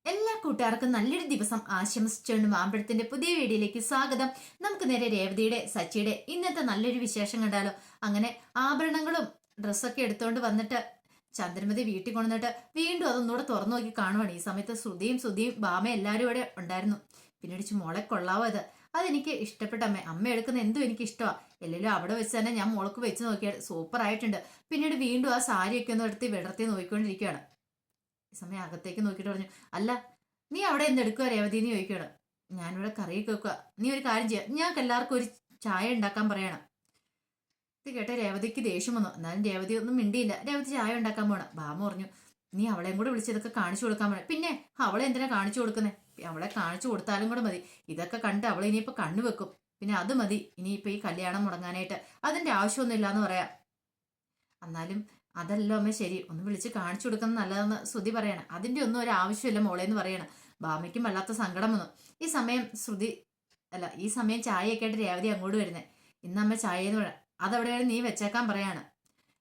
എല്ലാ കൂട്ടുകാർക്കും നല്ലൊരു ദിവസം ആശംസിച്ചുകൊണ്ട് മാമ്പഴത്തിന്റെ പുതിയ വീഡിയോയിലേക്ക് സ്വാഗതം. നമുക്ക് നേരെ രേവതിയുടെ സച്ചിയുടെ ഇന്നത്തെ നല്ലൊരു വിശേഷം കണ്ടാലോ. അങ്ങനെ ആഭരണങ്ങളും ഡ്രസ്സൊക്കെ എടുത്തോണ്ട് വന്നിട്ട് ചന്ദ്രമതി വീട്ടിൽ കൊണ്ടുവന്നിട്ട് വീണ്ടും അതൊന്നുകൂടെ തുറന്നു നോക്കി കാണുവാണ്. ഈ സമയത്ത് ശ്രുതിയും ബാമയും എല്ലാവരും ഇവിടെ ഉണ്ടായിരുന്നു. പിന്നീട് മോളെ കൊള്ളാവോ അതെനിക്ക് ഇഷ്ടപ്പെട്ട അമ്മ എടുക്കുന്ന എന്തും എനിക്ക് ഇഷ്ടമാണ്. എല്ലാം അവിടെ വെച്ച് തന്നെ ഞാൻ മോൾക്ക് വെച്ച് നോക്കിയാൽ സൂപ്പർ ആയിട്ടുണ്ട്. പിന്നീട് വീണ്ടും ആ സാരിയൊക്കെ ഒന്ന് എടുത്ത് വിടർത്തി നോക്കിക്കൊണ്ടിരിക്കുകയാണ്. ഈ സമയം അകത്തേക്ക് നോക്കിയിട്ട് പറഞ്ഞു, അല്ല നീ അവിടെ എന്തെടുക്കുക രേവതി എന്ന് ചോദിക്കണം. ഞാനിവിടെ കറിയൊക്കെ വെക്കുക, നീ ഒരു കാര്യം ചെയ്യാം, ഞങ്ങൾക്ക് എല്ലാവർക്കും ഒരു ചായ ഉണ്ടാക്കാൻ പറയണം. ഇത് കേട്ട രേവതിക്ക് ദേഷ്യം വന്നു. എന്നാലും രേവതി ഒന്നും മിണ്ടിയില്ല. രേവതി ചായ ഉണ്ടാക്കാൻ പോണം. ഭാമ പറഞ്ഞു, നീ അവളെയും കൂടെ വിളിച്ചതൊക്കെ കാണിച്ചു കൊടുക്കാൻ പോണം. പിന്നെ അവളെ എന്തിനാ കാണിച്ചു കൊടുക്കുന്നേ? അവളെ കാണിച്ചു കൊടുത്താലും കൂടെ മതി. ഇതൊക്കെ കണ്ട് അവളെ ഇനിയിപ്പോ കണ്ണു വെക്കും. പിന്നെ അത് മതി ഇനിയിപ്പോ ഈ കല്യാണം മുടങ്ങാനായിട്ട്. അതിന്റെ ആവശ്യമൊന്നും ഇല്ലാന്ന് പറയാം. എന്നാലും അതല്ലോ അമ്മ ശരി, ഒന്ന് വിളിച്ച് കാണിച്ചു കൊടുക്കുന്നത് നല്ലതെന്ന് ശ്രുതി പറയണം. അതിന്റെ ഒന്നും ഒരു ആവശ്യമില്ല മോളെ എന്ന് പറയണം. ഭാമയ്ക്കും വല്ലാത്ത സങ്കടം വന്നു. ഈ സമയം ചായയൊക്കെ ആയിട്ട് രേവതി അങ്ങോട്ട് വരുന്നേ. ഇന്നമ്മ ചായ എന്ന് പറയാം, അതവിടെയാണ് നീ വെച്ചേക്കാൻ പറയാണ്.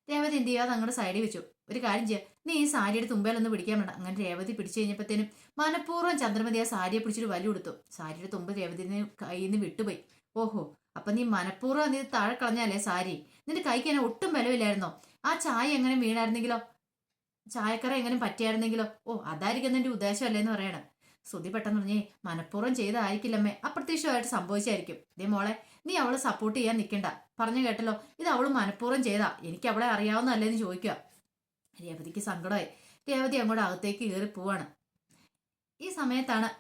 രേവതി എന്ത് ചെയ്യാതെ അങ്ങോട്ട് സൈഡിൽ വെച്ചു. ഒരു കാര്യം ചെയ്യാം, നീ ഈ സാരിയുടെ തുമ്പയിലൊന്ന് പിടിക്കാൻ വേണ്ട. അങ്ങനെ രേവതി പിടിച്ചു കഴിഞ്ഞപ്പോഴത്തേനും മനഃപൂർവ്വം ചന്ദ്രമതി ആ സാരിയെ പിടിച്ചിട്ട് വലി കൊടുത്തു. സാരിയുടെ തുമ്പ് രേവതിന് കയ്യിൽ നിന്ന് വിട്ടുപോയി. ഓഹോ, അപ്പൊ നീ മനഃപൂർവ്വം നീ താഴെ കളഞ്ഞാലേ സാരി? നിന്റെ കൈക്ക് എന്നെ ഒട്ടും ബലമില്ലായിരുന്നോ? ആ ചായ എങ്ങനെ വീണായിരുന്നെങ്കിലോ, ചായക്കറ എങ്ങനെ പറ്റിയായിരുന്നെങ്കിലോ? ഓ, അതായിരിക്കും എന്റെ ഉദ്ദേശമല്ലേ എന്ന് പറയണം. ശ്രുതി പെട്ടെന്ന് പറഞ്ഞേ, മനഃപൂർവ്വം ചെയ്തായിരിക്കില്ലമ്മേ, അപ്രത്യക്ഷമായിട്ട് സംഭവിച്ചായിരിക്കും. ഇതേ മോളെ, നീ അവളെ സപ്പോർട്ട് ചെയ്യാൻ നിൽക്കണ്ട. പറഞ്ഞു കേട്ടല്ലോ, ഇത് അവള് മനഃപൂർവ്വം ചെയ്താ. എനിക്ക് അവളെ അറിയാവുന്നതല്ലേന്ന് ചോദിക്കുക. രേവതിക്ക് സങ്കടമായി. രേവതി അങ്ങോട്ട് അകത്തേക്ക് കയറി പോവാണ്. ഈ സമയത്താണ്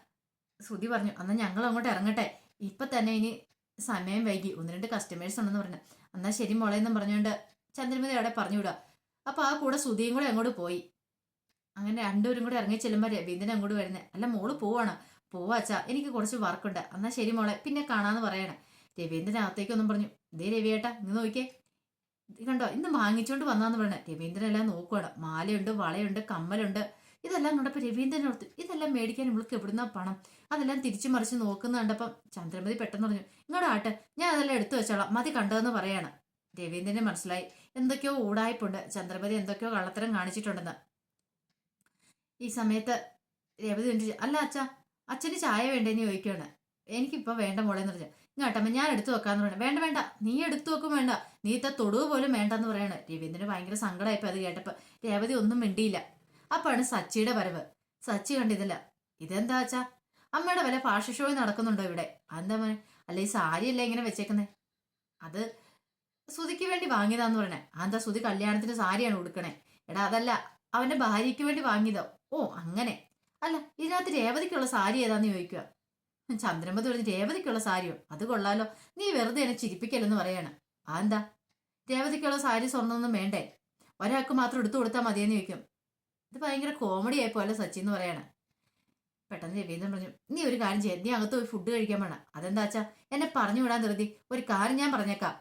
ശ്രുതി പറഞ്ഞു, അന്ന് ഞങ്ങൾ അങ്ങോട്ട് ഇറങ്ങട്ടെ, ഇപ്പൊ തന്നെ ഇനി സമയം വൈകി, 1-2 കസ്റ്റമേഴ്സ് ഉണ്ടെന്ന് പറഞ്ഞു. എന്നാ ശരി മോളെ എന്നും പറഞ്ഞുകൊണ്ട് ചന്ദ്രമതി അവിടെ പറഞ്ഞു വിടുക. അപ്പൊ ആ കൂടെ ശ്രുതിയും കൂടെ അങ്ങോട്ട് പോയി. അങ്ങനെ രണ്ടുപേരും കൂടെ ഇറങ്ങി ചെല്ലുമ്പോ രവീന്ദ്രൻ അങ്ങോട്ട് വരുന്നത്. അല്ല മോള് പോവാണ്? പോവാച്ചാ, എനിക്ക് കുറച്ച് വർക്കുണ്ട്. എന്നാ ശരി മോളെ, പിന്നെ കാണാന്ന് പറയണേ. രവീന്ദ്രൻ അകത്തേക്കൊന്നും പറഞ്ഞു, ഇതേ രവിയേട്ടാ ഇന്ന് നോക്കിയേ, കണ്ടോ ഇന്ന് വാങ്ങിച്ചോണ്ട് വന്നാന്ന് പറഞ്ഞ. രവീന്ദ്രൻ എല്ലാം നോക്കുവാണ്. മാലയുണ്ട്, വളയുണ്ട്, കമ്മലുണ്ട്, ഇതെല്ലാം കണ്ടപ്പോ രവീന്ദ്രൻ ഓർത്തു, ഇതെല്ലാം മേടിക്കാൻ ഇവൾക്ക് എവിടുന്നാ പണം? അതെല്ലാം തിരിച്ചു മറിച്ച് നോക്കുന്ന കണ്ടപ്പം ചന്ദ്രമതി പെട്ടെന്ന് പറഞ്ഞു, ഇങ്ങോട്ട് ആട്ടെ, ഞാൻ അതെല്ലാം എടുത്തു വെച്ചോളാം, മതി കണ്ടതെന്ന് പറയാണ്. രവീന്ദ്രന് മനസ്സിലായി എന്തൊക്കെയോ ഊടായ്പുണ്ട്, ചന്ദ്രമതി എന്തൊക്കെയോ കള്ളത്തരം കാണിച്ചിട്ടുണ്ടെന്ന്. ഈ സമയത്ത് രവതി അല്ല അച്ഛാ, അച്ഛന് ചായ വേണ്ടേന്ന് ചോദിക്കുകയാണ്. എനിക്കിപ്പോ വേണ്ട മോളെന്ന് പറഞ്ഞു. ഇങ്ങോട്ടമ്മ ഞാൻ എടുത്തു വെക്കാന്ന് പറഞ്ഞു. വേണ്ട വേണ്ട, നീ എടുത്തു വെക്കും വേണ്ട, നീ ഇത്ത തൊടുവ് പോലും വേണ്ടെന്ന് പറയാണ്. രവീന്ദ്രന് ഭയങ്കര സങ്കടമായിപ്പോ അത് കേട്ടപ്പോ. രേവതി ഒന്നും മിണ്ടിയില്ല. അപ്പാണ് സച്ചിയുടെ വരവ്. സച്ചി കണ്ടിതില്ല. ഇതെന്താ അച്ഛാ, അമ്മയുടെ വല്ല ഫാഷൻ ഷോ നടക്കുന്നുണ്ടോ ഇവിടെ? അതെന്താ മോനെ? അല്ല ഈ സാരിയല്ലേ ഇങ്ങനെ വെച്ചേക്കുന്നേ? അത് ശ്രുതിക്ക് വേണ്ടി വാങ്ങിയതാന്ന് പറയണേ. എന്താ ശ്രുതി കല്യാണത്തിന് സാരിയാണ് ഉടുക്കണേ? എടാ അതല്ല, അവന്റെ ഭാര്യയ്ക്ക് വേണ്ടി വാങ്ങിയതോ? ഓ അങ്ങനെ. അല്ല ഇതിനകത്ത് രേവതിക്കുള്ള സാരി ഏതാന്ന് ചോദിക്കുക. ചന്ദ്രമതി പറഞ്ഞ്, രേവതിക്കുള്ള സാരിയോ? അത് കൊള്ളാലോ, നീ വെറുതെ എന്നെ ചിരിപ്പിക്കല്ലെന്ന് പറയാണ്. എന്താ രേവതിക്കുള്ള സാരി സ്വർണ്ണമൊന്നും വേണ്ടേ? ഒരാൾക്ക് മാത്രം എടുത്തു കൊടുത്താൽ മതിയെന്ന് ചോദിക്കും. ഇത് ഭയങ്കര കോമഡി ആയിപ്പോലെ സച്ചി എന്ന് പറയാണ്. പെട്ടെന്ന് രവീന്ദ്രൻ പറഞ്ഞു, നീ ഒരു കാര്യം ചെയ്യാം, നീ അകത്ത് പോയി ഫുഡ് കഴിക്കാൻ വേണം. അതെന്താ വെച്ചാ എന്നെ പറഞ്ഞു വിടാൻ ധൃതി? ഒരു കാര്യം ഞാൻ പറഞ്ഞേക്കാം,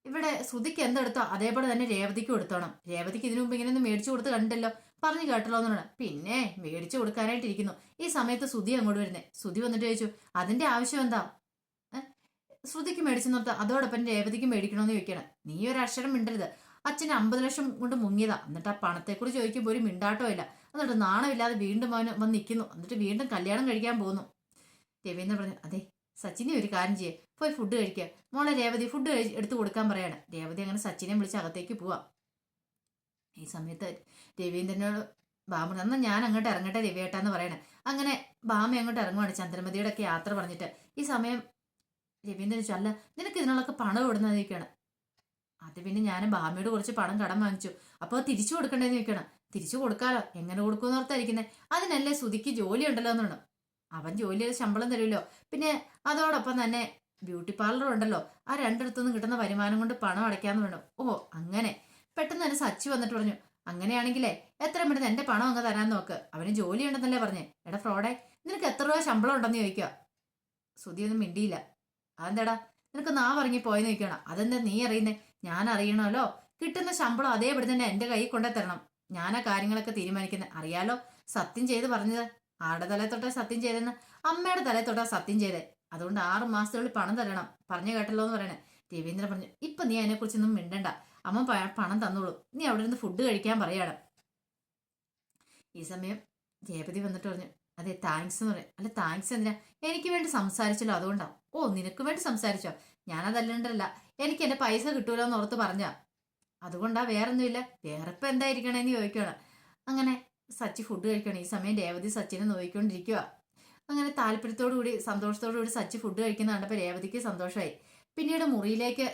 ഇവിടെ ശ്രുതിക്ക് എന്തെടുത്തോ അതേപോലെ തന്നെ രേവതിക്ക് കൊടുത്തോണം. രേവതിക്ക് ഇതിനു മുമ്പ് ഇങ്ങനെയൊന്നും മേടിച്ചു കൊടുത്ത് കണ്ടല്ലോ, പറഞ്ഞു കേട്ടല്ലോ എന്നാണ്. പിന്നെ മേടിച്ചു കൊടുക്കാനായിട്ടിരിക്കുന്നു. ഈ സമയത്ത് ശ്രുതി അങ്ങോട്ട് വരുന്നേ. ശ്രുതി വന്നിട്ട് ചോദിച്ചു, അതിന്റെ ആവശ്യം എന്താ? ശ്രുതിക്ക് മേടിച്ചു നിർത്താം, അതോടൊപ്പം രേവതിക്ക് മേടിക്കണമെന്ന് ചോദിക്കണം. നീ ഒരു അക്ഷരം മിണ്ടരുത്. അച്ഛന് 50 ലക്ഷം കൊണ്ട് മുങ്ങിയതാ, എന്നിട്ട് ആ പണത്തെക്കുറിച്ച് ചോദിക്കുമ്പോൾ ഒരു മിണ്ടാട്ടോ ഇല്ല. എന്നിട്ട് നാണമില്ലാതെ വീണ്ടും അവന് വന്ന് നിൽക്കുന്നു. എന്നിട്ട് വീണ്ടും കല്യാണം കഴിക്കാൻ പോകുന്നു. രവീന്ദ്രൻ പറഞ്ഞു, അതെ സച്ചിനെ ഒരു കാര്യം ചെയ്യേ, പോയി ഫുഡ് കഴിക്കുക. മോളെ രേവതി ഫുഡ് എടുത്തു കൊടുക്കാൻ പറയാണ്. രേവതി അങ്ങനെ സച്ചിനെ വിളിച്ച് അകത്തേക്ക് പോവാം. ഈ സമയത്ത് രവീന്ദ്രനോട് ബാമ, എന്നാൽ ഞാൻ അങ്ങോട്ട് ഇറങ്ങട്ടെ രവിയേട്ടാന്ന് പറയണേ. അങ്ങനെ ബാമ അങ്ങോട്ട് ഇറങ്ങുവാണ് ചന്ദ്രമതിയുടെ ഒക്കെ യാത്ര പറഞ്ഞിട്ട്. ഈ സമയം രവീന്ദ്രൻ ചോദിച്ചു, അല്ല നിനക്ക് ഇതിനുള്ളൊക്കെ പണം എവിടുന്ന് ചോദിക്കണം. അത് പിന്നെ ഞാൻ ബാമയോട് കുറച്ച് പണം കടം വാങ്ങിച്ചു, അപ്പോൾ തിരിച്ചു കൊടുക്കണ്ടേന്ന് ചോദിക്കണം. തിരിച്ചു കൊടുക്കാലോ, എങ്ങനെ കൊടുക്കുമെന്ന് ഓർത്തായിരിക്കുന്നേ? അതിനല്ലേ ശ്രുതിക്ക് ജോലി ഉണ്ടല്ലോ എന്നാണ്. അവൻ ജോലി ചെയ്ത് ശമ്പളം തരുമല്ലോ, പിന്നെ അതോടൊപ്പം തന്നെ ബ്യൂട്ടി പാർലർ ഉണ്ടല്ലോ, ആ രണ്ടിടത്തുനിന്ന് കിട്ടുന്ന വരുമാനം കൊണ്ട് പണം അടയ്ക്കാന്ന് വേണം. ഓ അങ്ങനെ. പെട്ടെന്ന് തന്നെ സച്ചി വന്നിട്ട് പറഞ്ഞു, അങ്ങനെയാണെങ്കിലേ എത്രയും പെട്ടെന്ന് എന്റെ പണം അങ്ങ് തരാൻ നോക്ക്, അവന് ജോലി ഉണ്ടെന്നല്ലേ പറഞ്ഞേ. എടാ ഫ്രോഡെ, നിനക്ക് എത്ര രൂപ ശമ്പളം ഉണ്ടെന്ന് ചോദിക്കുക. ശ്രുതിയൊന്നും മിണ്ടിയില്ല. അതെന്താടാ നിനക്ക് നാവറങ്ങി പോയെന്ന് ചോദിക്കണം. അതെന്താ നീ അറിയുന്നേ? ഞാൻ അറിയണമല്ലോ. കിട്ടുന്ന ശമ്പളം അതേപടി തന്നെ എന്റെ കൈ കൊണ്ടേ തരണം. ഞാനാ കാര്യങ്ങളൊക്കെ തീരുമാനിക്കുന്നത്, അറിയാലോ. സത്യം ചെയ്ത് പറഞ്ഞത് ആരുടെ തലേ തൊട്ടാ സത്യം ചെയ്തെന്ന്? അമ്മയുടെ തലേ തൊട്ടാ സത്യം ചെയ്തേ. അതുകൊണ്ട് 6 മാസത്തിനുള്ളിൽ പണം തരണം, പറഞ്ഞു കേട്ടല്ലോ എന്ന് പറയണേ. രവീന്ദ്രൻ പറഞ്ഞു, ഇപ്പൊ നീ അതിനെക്കുറിച്ചൊന്നും മിണ്ടണ്ട, അമ്മ പണം തന്നോളൂ, നീ അവിടെ നിന്ന് ഫുഡ് കഴിക്കാൻ പറയാണ്. ഈ സമയം ജയപതി വന്നിട്ട് പറഞ്ഞു, അതെ താങ്ക്സ് എന്ന് പറയും. അല്ല താങ്ക്സ് എന്തിനാ? എനിക്ക് വേണ്ടി സംസാരിച്ചല്ലോ അതുകൊണ്ടാ. ഓ നിനക്ക് വേണ്ടി സംസാരിച്ചോ? ഞാനതല്ലണ്ടല്ല. എനിക്ക് എന്റെ പൈസ കിട്ടൂലോ എന്ന് ഓർത്ത് പറഞ്ഞാ. അതുകൊണ്ടാ, വേറൊന്നുമില്ല. വേറെ ഇപ്പൊ എന്തായിരിക്കണേന്ന് ചോദിക്കണം. അങ്ങനെ സച്ചി ഫുഡ് കഴിക്കണം. ഈ സമയം രേവതി സച്ചിനെ നോക്കിക്കൊണ്ടിരിക്കുക. അങ്ങനെ താല്പര്യത്തോടു കൂടി സന്തോഷത്തോടു കൂടി സച്ചി ഫുഡ് കഴിക്കുന്ന കണ്ടപ്പോൾ രേവതിക്ക് സന്തോഷമായി. പിന്നീട് മുറിയിലേക്ക്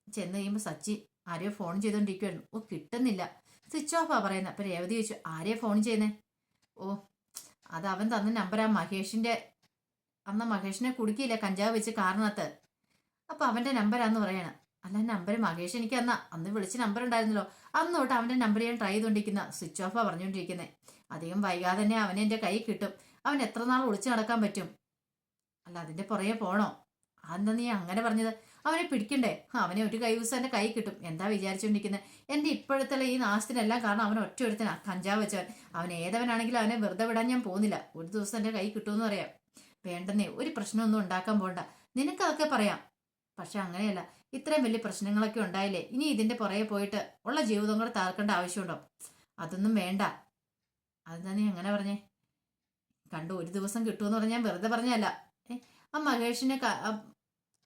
ചെന്ന് കഴിയുമ്പോൾ സച്ചി ആരെയോ ഫോൺ ചെയ്തോണ്ടിരിക്കുവായിരുന്നു. ഓ കിട്ടുന്നില്ല, സ്വിച്ച് ഓഫാ പറയുന്നത്. അപ്പൊ രേവതി ചോദിച്ചു ആരെയാ ഫോൺ ചെയ്യുന്നേ? ഓ അത് അവൻ തന്ന നമ്പറാ, മഹേഷിന്റെ. അന്ന് മഹേഷിനെ കുടുക്കിയില്ല കഞ്ചാവ് വെച്ച് കാറിനകത്ത്. അപ്പൊ അവന്റെ നമ്പരാന്ന് പറയണം. അല്ല നമ്പർ മഹേഷ് എനിക്ക് അന്ന് വിളിച്ച നമ്പർ ഉണ്ടായിരുന്നല്ലോ, അന്ന് തൊട്ട് അവന്റെ നമ്പർ ഞാൻ ട്രൈ ചെയ്തോണ്ടിരിക്കുന്ന, സ്വിച്ച് ഓഫാ പറഞ്ഞോണ്ടിരിക്കുന്നത്. അധികം വൈകാതെ തന്നെ അവനെ എന്റെ കൈ കിട്ടും. അവൻ എത്ര നാൾ ഒളിച്ചു നടക്കാൻ പറ്റും? അല്ല അതിന്റെ പുറകെ പോണോ? അതെന്താ നീ അങ്ങനെ പറഞ്ഞത്? അവനെ പിടിക്കണ്ടേ? അവനെ ഒരു കൈ ദിവസം എന്റെ കൈ കിട്ടും. എന്താ വിചാരിച്ചോണ്ടിരിക്കുന്നത്? എന്റെ ഇപ്പോഴത്തെ ഈ നാശത്തിനെല്ലാം കാരണം അവൻ ഒറ്റ ഒരുത്തനാ, കഞ്ചാവ് വെച്ചവൻ. അവൻ ഏതവനാണെങ്കിലും അവനെ വെറുതെ വിടാൻ ഞാൻ പോകുന്നില്ല. ഒരു ദിവസം എന്റെ കൈ കിട്ടുമെന്ന് പറയാം. വേണ്ടെന്നേ, ഒരു പ്രശ്നമൊന്നും ഉണ്ടാക്കാൻ പോണ്ട. നിനക്കതൊക്കെ പറയാം, പക്ഷെ അങ്ങനെയല്ല. ഇത്രയും വലിയ പ്രശ്നങ്ങളൊക്കെ ഉണ്ടായില്ലേ, ഇനി ഇതിന്റെ പുറകെ പോയിട്ട് ഉള്ള ജീവിതം കൂടെ താർക്കേണ്ട ആവശ്യമുണ്ടോ? അതൊന്നും വേണ്ട. അതെന്താ നീ അങ്ങനെ പറഞ്ഞേ? കണ്ടു ഒരു ദിവസം കിട്ടുമെന്ന് പറഞ്ഞാൽ വെറുതെ പറഞ്ഞല്ല. ആ മഹേഷിനെ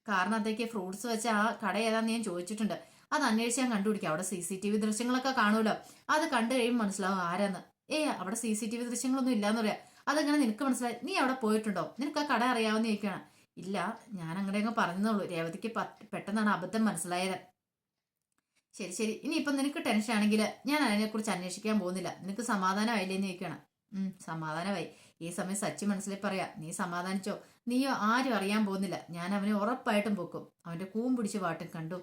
കാറിനകത്തേക്ക് ഫ്രൂട്ട്സ് വെച്ച ആ കട ഏതാന്ന് ഞാൻ ചോദിച്ചിട്ടുണ്ട്. അത് അന്വേഷിച്ച് ഞാൻ കണ്ടുപിടിക്കാം. അവിടെ CCTV ദൃശ്യങ്ങളൊക്കെ കാണുമല്ലോ, അത് കണ്ടു കഴിയുമ്പോൾ മനസ്സിലാവും ആരാന്ന്. അവിടെ CCTV ദൃശ്യങ്ങളൊന്നും ഇല്ലാന്ന് പറയാം. അതെങ്ങനെ നിനക്ക് മനസ്സിലായി? നീ അവിടെ പോയിട്ടുണ്ടോ? നിനക്ക് ആ കട അറിയാവുന്ന ചോദിക്കണം. ഇല്ല, ഞാൻ അങ്ങനെയൊക്കെ പറഞ്ഞോളൂ. രേവതിക്ക് പെട്ടെന്നാണ് അബദ്ധം മനസ്സിലായത്. ശരി ശരി, ഇനിയിപ്പം നിനക്ക് ടെൻഷൻ ആണെങ്കിൽ ഞാൻ അതിനെക്കുറിച്ച് അന്വേഷിക്കാൻ പോകുന്നില്ല. നിനക്ക് സമാധാനമായില്ലേന്ന് ചോദിക്കണം. സമാധാനമായി. ഈ സമയം സച്ചി മനസ്സിൽ പറയാ, നീ സമാധാനിച്ചോ, നീയോ ആരും അറിയാൻ പോകുന്നില്ല. ഞാൻ അവനെ ഉറപ്പായിട്ടും പൊക്കും. അവന്റെ കൂം പിടിച്ച് പാട്ടും കണ്ടു.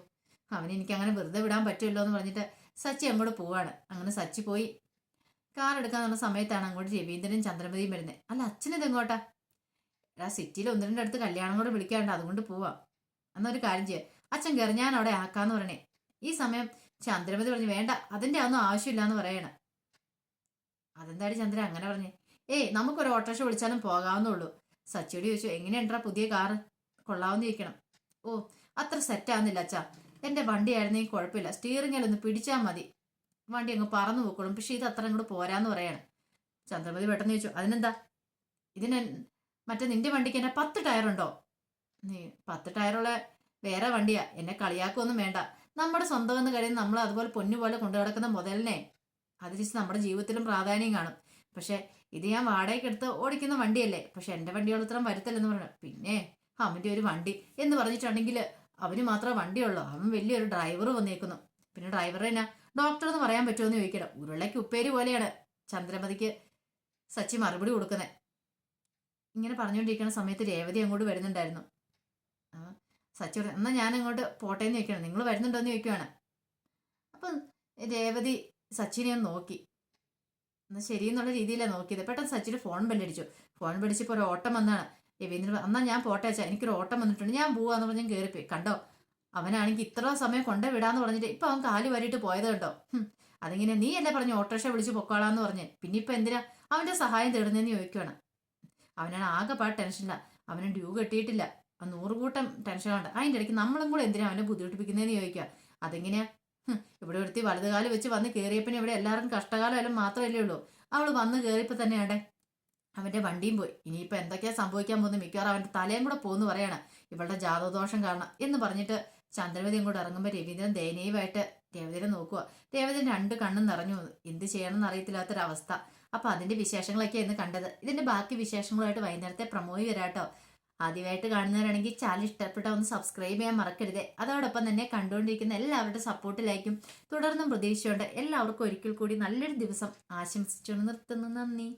അവനെ എനിക്ക് അങ്ങനെ വെറുതെ വിടാൻ പറ്റുമല്ലോ എന്ന് പറഞ്ഞിട്ട് സച്ചി അങ്ങോട്ട് പോവാണ്. അങ്ങനെ സച്ചി പോയി കാർ എടുക്കാൻ പറഞ്ഞ സമയത്താണ് അങ്ങോട്ട് രവീന്ദ്രനും ചന്ദ്രമതിയും വരുന്നത്. അല്ല അച്ഛനിത് എങ്ങോട്ടാ? സിറ്റിയിൽ ഒന്ന് രണ്ട് അടുത്ത് കല്യാണം കൂടെ വിളിക്കാണ്ട്, അതുകൊണ്ട് പോവാം. എന്നൊരു കാര്യം ചെയ്യാം, അച്ഛൻ കയറി, ഞാൻ അവിടെ ആക്കാന്ന് പറഞ്ഞേ. ഈ സമയം ചന്ദ്രമതി പറഞ്ഞു വേണ്ട, അതിന്റെ ഒന്നും ആവശ്യമില്ലാന്ന് പറയണം. അതെന്താടി ചന്ദ്ര അങ്ങനെ പറഞ്ഞേ? നമുക്കൊരു ഓട്ടോറിക്ഷ വിളിച്ചാലും പോകാവുന്നുള്ളൂ. സച്ചിയോട് ചോദിച്ചു എങ്ങനെയുണ്ടാ പുതിയ കാറ്, കൊള്ളാവുന്ന ചോദിക്കണം. ഓ അത്ര സെറ്റ് ആവുന്നില്ല അച്ഛാ, എന്റെ വണ്ടി ആയിരുന്നെങ്കിൽ കുഴപ്പമില്ല, സ്റ്റിയറിങ്ങിലൊന്ന് പിടിച്ചാൽ മതി, വണ്ടി അങ്ങ് പറന്നു പോക്കോളും. പക്ഷെ ഇത് അത്ര അങ്ങോട്ട് പോരാന്ന് പറയണം. ചന്ദ്രമതി പെട്ടെന്ന് ചോദിച്ചു അതിനെന്താ? ഇതിന് മറ്റേ നിന്റെ വണ്ടിക്ക് എന്നെ 10 ടയറുണ്ടോ? നീ 10 ടയറുള്ള വേറെ വണ്ടിയാ, എന്നെ കളിയാക്കൊന്നും വേണ്ട. നമ്മുടെ സ്വന്തം എന്ന് കഴിയുന്ന നമ്മൾ അതുപോലെ പൊന്നുപോലെ കൊണ്ടു നടക്കുന്ന മുതലിനെ അതിരിച്ച് നമ്മുടെ ജീവിതത്തിലും പ്രാധാന്യം കാണും. പക്ഷെ ഇത് ഞാൻ വാടകയ്ക്ക് എടുത്ത് ഓടിക്കുന്ന വണ്ടിയല്ലേ, പക്ഷെ എന്റെ വണ്ടിയോട് ഇത്രയും വരുത്തല്ലെന്ന് പറഞ്ഞു. പിന്നെ അവന്റെ ഒരു വണ്ടി എന്ന് പറഞ്ഞിട്ടുണ്ടെങ്കിൽ അവന് മാത്രമേ വണ്ടിയുള്ളൂ, അവൻ വലിയൊരു ഡ്രൈവർ വന്നേക്കുന്നു. പിന്നെ ഡ്രൈവർ എന്നാ ഡോക്ടർ എന്ന് പറയാൻ പറ്റുമോ എന്ന് ചോദിക്കണം. ഉരുളയ്ക്ക് ഉപ്പേരി പോലെയാണ് ചന്ദ്രമതിക്ക് സച്ചി മറുപടി കൊടുക്കുന്നത്. ഇങ്ങനെ പറഞ്ഞുകൊണ്ടിരിക്കുന്ന സമയത്ത് രേവതി അങ്ങോട്ട് വരുന്നുണ്ടായിരുന്നു. സച്ചി പറഞ്ഞു എന്നാ ഞാൻ അങ്ങോട്ട് പോട്ടേന്ന് ചോദിക്കണം, നിങ്ങൾ വരുന്നുണ്ടോ എന്ന് ചോദിക്കുവാണ്. അപ്പം രേവതി സച്ചിനെ ഒന്ന് നോക്കി. എന്നാൽ ശരിയെന്നുള്ള രീതിയിലാണ് നോക്കിയത്. പെട്ടെന്ന് സച്ചിന് ഫോൺ ബെല്ലടിച്ചു. ഫോൺ ബെല്ലിച്ചപ്പോൾ ഒരു ഓട്ടം വന്നാണ്. രവീന്ദ്രൻ എന്നാ ഞാൻ പോട്ടെ അച്ഛാ, എനിക്കൊരു ഓട്ടം വന്നിട്ടുണ്ട്, ഞാൻ പോവാന്ന് പറഞ്ഞ് കയറിപ്പോയി. കണ്ടോ അവനാണെങ്കിൽ ഇത്ര സമയം കൊണ്ടേ വിടാന്ന് പറഞ്ഞിട്ട് ഇപ്പൊ അവൻ കാല് വരിയിട്ട് പോയത് കണ്ടോ? അതിങ്ങനെ നീ എന്നെ പറഞ്ഞു ഓട്ടോറിക്ഷ വിളിച്ച് പൊക്കോളാന്ന് പറഞ്ഞ്, പിന്നെ ഇപ്പൊ എന്തിനാ അവന്റെ സഹായം തേടുന്നതെന്ന് ചോദിക്കുകയാണ്. അവനാണ് ആകെപ്പാട് ടെൻഷനില്ല. അവന് ഡ്യൂ കെട്ടിയിട്ടില്ല. 100 കൂട്ടം ടെൻഷനുണ്ട്. അതിൻ്റെ ഇടയ്ക്ക് നമ്മളും കൂടെ എന്തിനാ അവനെ ബുദ്ധിമുട്ടിപ്പിക്കുന്നതെന്ന് ചോദിക്കുക. അതെങ്ങനെയാ? ഇവിടെ ഒരുത്തി വലതുകാല് വെച്ച് വന്ന് കയറിയപ്പിന് ഇവിടെ എല്ലാവർക്കും കഷ്ടകാലം മാത്രമല്ലേ ഉള്ളൂ. അവള് വന്ന് കയറിയപ്പോൾ തന്നെയാണ്ടേ അവന്റെ വണ്ടിയും പോയി. ഇനിയിപ്പോൾ എന്തൊക്കെയാ സംഭവിക്കാൻ പോകുന്നത്? മിക്കവാറും അവന്റെ തലയും കൂടെ പോകുന്നു പറയാണ്, ഇവളുടെ ജാതകദോഷം കാരണം എന്ന് പറഞ്ഞിട്ട് ചന്ദ്രമതി അങ്ങോട്ട് ഇറങ്ങുമ്പോൾ രവീന്ദ്രൻ ദയനീയമായിട്ട് രേവതിനെ നോക്കുക. രേവതിന് 2 കണ്ണും നിറഞ്ഞു. എന്ത് ചെയ്യണമെന്ന് അറിയത്തില്ലാത്തൊരവസ്ഥ. അപ്പൊ അതിന്റെ വിശേഷങ്ങളൊക്കെ ഇന്ന് കണ്ടത്. ഇതിന്റെ ബാക്കി വിശേഷങ്ങളുമായിട്ട് വൈകുന്നേരത്തെ പ്രമോയി വരാട്ടോ. ആദ്യമായിട്ട് കാണുന്നവരാണെങ്കിൽ ചാനൽ ഇഷ്ടപ്പെട്ട ഒന്ന് സബ്സ്ക്രൈബ് ചെയ്യാൻ മറക്കരുത്. അതോടൊപ്പം തന്നെ കണ്ടുകൊണ്ടിരിക്കുന്ന എല്ലാവരുടെ സപ്പോർട്ടിലായിരിക്കും തുടർന്നും പ്രതീക്ഷയുണ്ട്. എല്ലാവർക്കും ഒരിക്കൽ കൂടി നല്ലൊരു ദിവസം ആശംസിച്ചുകൊണ്ട് നിർത്തുന്നു. നന്ദി.